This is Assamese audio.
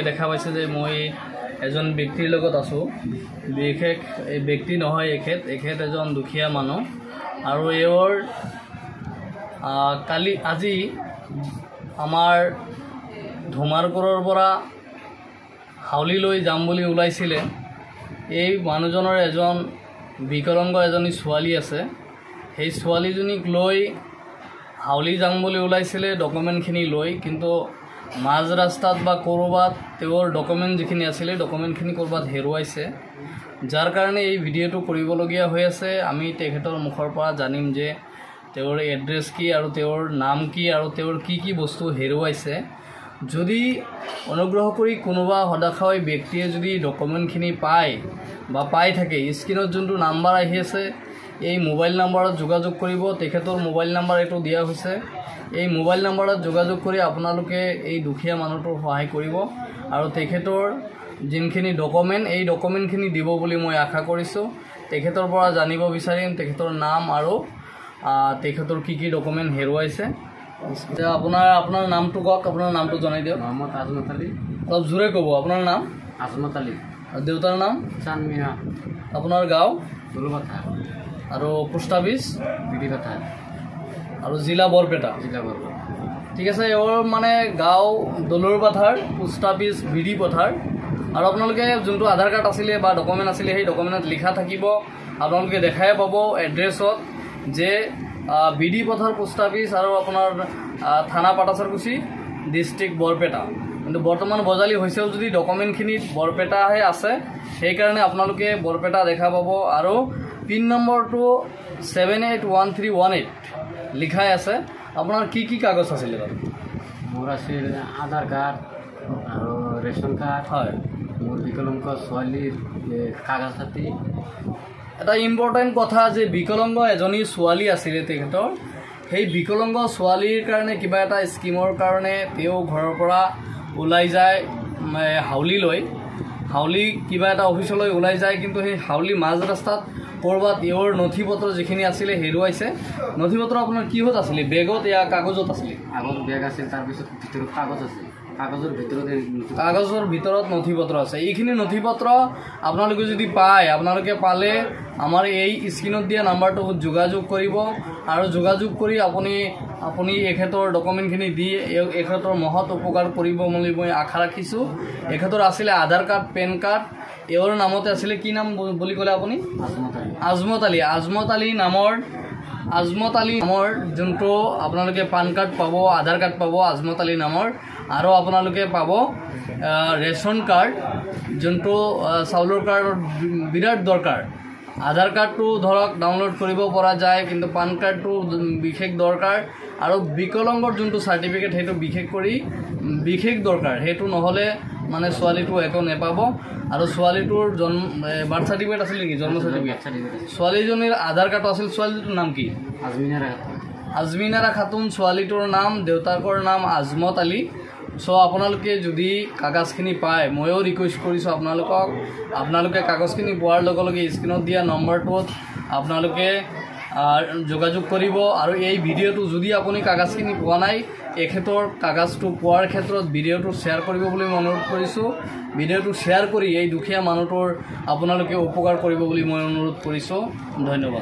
দেখা পাইছে যে মই এজন ব্যক্তিৰ লগত আছো বিশেষ এই ব্যক্তি নহয় এখেত এজন দুখীয়া মানুহ আৰু এওৰ কালি আজি আমাৰ ধুমাৰকৰৰ পৰা হাউলিলৈ যাম বুলি ওলাইছিলে এই মানুহজনৰ এজন বিকলাংগ এজনী ছোৱালী আছে সেই ছোৱালীজনীক লৈ হাউলি যাম বুলি ওলাইছিলে ডকুমেণ্টখিনি লৈ কিন্তু মাজ ৰাস্তাত বা কৰবাত তেওঁৰ ডকুমেণ্ট যিখিনি আছিলে ডকুমেণ্টখিনি কৰবাত হেৰুৱাইছে যাৰ কাৰণে এই ভিডিঅ'টো কৰিবলগীয়া হৈ আছে আমি তেখেতৰ মুখৰ পৰা জানিম যে তেওঁৰ এড্ৰেছ কি আৰু তেওঁৰ নাম কি আৰু তেওঁৰ কি বস্তু হেৰুৱাইছে যদি অনুগ্ৰহ কৰি কোনোবা হদাখয় ব্যক্তিয়ে যদি ডকুমেণ্টখিনি পায় বা পাই থাকে স্ক্ৰিনত যোনটো নাম্বাৰ আহি আছে এই মোবাইল নাম্বাৰত যোগাযোগ কৰিব তেখেতৰ মোবাইল নাম্বাৰ এটো দিয়া হৈছে এই মোবাইল নাম্বাৰত যোগাযোগ কৰি আপোনালোকে এই দুখীয়া মানুহটোৰ সহায় কৰিব আৰু তেখেতৰ যিনখিনি ডকুমেণ্ট এই ডকুমেণ্টখিনি দিব বুলি মই আশা কৰিছোঁ তেখেতৰ পৰা জানিব বিচাৰিম তেখেতৰ নাম আৰু তেখেতৰ কি ডকুমেণ্ট হেৰুৱাইছে আপোনাৰ নামটো কওক আপোনাৰ নামটো জনাই দিয়ক মোহাম্মদ আজমত আলী অলপ জোৰে ক'ব আপোনাৰ নাম আজমত আলী আৰু দেউতাৰ নাম চানমিয়া আপোনাৰ গাঁও দলুবাথা আৰু পোষ্ট অফিচ বিডিবাথা আৰু জিলা বৰপেটা ঠিক আছে এওৰ মানে গাঁও দলুৰবাথাৰ পোষ্ট অফিচ বিডি পথাৰ আৰু আপোনালোকে যোনটো আধাৰ কাৰ্ড আছিলে বা ডকুমেণ্ট আছিলে সেই ডকুমেণ্টত লিখা থাকিব আপোনালোকে দেখাই পাব এড্ৰেছত যে বিডি পথাৰ পোষ্ট অফিচ আৰু আপোনাৰ থানা পাটাছাৰকুছি ডিষ্ট্ৰিক্ট বৰপেটা কিন্তু বৰ্তমান বজালি হৈছেও যদি ডকুমেণ্টখিনিত বৰপেটাহে আছে সেইকাৰণে আপোনালোকে বৰপেটা দেখা পাব আৰু পিন নম্বৰটো 781318 লিখাই আছে আপোনাৰ কি কাগজ আছিলে বাৰু মোৰ আছিল আধাৰ কাৰ্ড আৰু ৰেচন কাৰ্ড হয় মোৰ বিকলাংগ ছোৱালীৰ কাগজ পাতি এটা ইম্পৰ্টেণ্ট কথা যে বিকলাংগ এজনী ছোৱালী আছিলে তেখেতৰ সেই বিকলাংগ ছোৱালীৰ কাৰণে কিবা এটা স্কিমৰ কাৰণে তেওঁ ঘৰৰ পৰা ওলাই যায় হাউলিলৈ হাউলি কিবা এটা অফিচলৈ ওলাই যায় কিন্তু সেই হাউলি মাজ ৰাস্তাত কৰবাত এওৰ নথি পত্ৰ যিখিনি আছিলে হেৰুৱাইছে নথি পত্ৰ আপোনাৰ কিহত আছিলে বেগত ইয়া কাগজত আছিলে আগত বেগ আছিল তাৰপিছত ভিতৰত কাগজ আছিল কাগজৰ ভিতৰত নথি পত্ৰ আছে এইখিনি নথি পত্ৰ আপোনালোকে যদি পায় আপোনালোকে পালে আমাৰ এই স্ক্ৰিনত দিয়া নাম্বাৰটো যোগাযোগ কৰিব আৰু যোগাযোগ কৰি আপুনি এখেতৰ ডকুমেণ্টখিনি দি এখেতৰ মহৎ উপকাৰ কৰিব বুলি মই আশা ৰাখিছোঁ এখেতৰ আছিলে আধাৰ কাৰ্ড পেন কাৰ্ড এওৰ নামতে আছিলে কি নাম বুলি ক'লে আপুনি আজমত আলী নামৰ যোনটো আপোনালোকে পান কাৰ্ড পাব আধাৰ কাৰ্ড পাব আজমত আলী নামৰ আৰু আপোনালোকে পাব ৰেচন কাৰ্ড যোনটো চাউলৰ কাৰ্ডৰ বিৰাট দৰকাৰ আধাৰ কাৰ্ডটো ধৰক ডাউনলোড কৰিব পৰা যায় কিন্তু পান কাৰ্ডটো বিশেষ দৰকাৰ আৰু বিকলাংগৰ যোনটো চাৰ্টিফিকেট সেইটো বিশেষ দৰকাৰ সেইটো নহ'লে মানে ছোৱালীটো একো নেপাব আৰু ছোৱালীটোৰ বাৰ্থ চাৰ্টিফিকেট আছিল নেকি জন্ম চাৰ্টিফিকেট ছোৱালীজনীৰ আধাৰ কাৰ্ড আছিল ছোৱালীটোৰ নাম কি আজমিনাৰা খাতুন ছোৱালীটোৰ নাম দেউতাকৰ নাম আজমত আলী সো আপোনালোকে যদি কাগজখিনি পায় ময়ো ৰিকুৱেষ্ট কৰিছোঁ আপোনালোকে কাগজখিনি পোৱাৰ লগে লগে স্ক্ৰিনত দিয়া নম্বৰটোত আপোনালোকে যোগাযোগ কৰিব আৰু এই ভিডিঅ'টো যদি আপুনি কাগজখিনি পোৱা নাই এখেতৰ কাগজটো পোৱাৰ ক্ষেত্ৰত ভিডিঅ'টো শ্বেয়াৰ কৰিব বুলি মই অনুৰোধ কৰিছোঁ ভিডিঅ'টো শ্বেয়াৰ কৰি এই দুখীয়া মানুহটোৰ আপোনালোকে উপকাৰ কৰিব বুলি মই অনুৰোধ কৰিছোঁ ধন্যবাদ।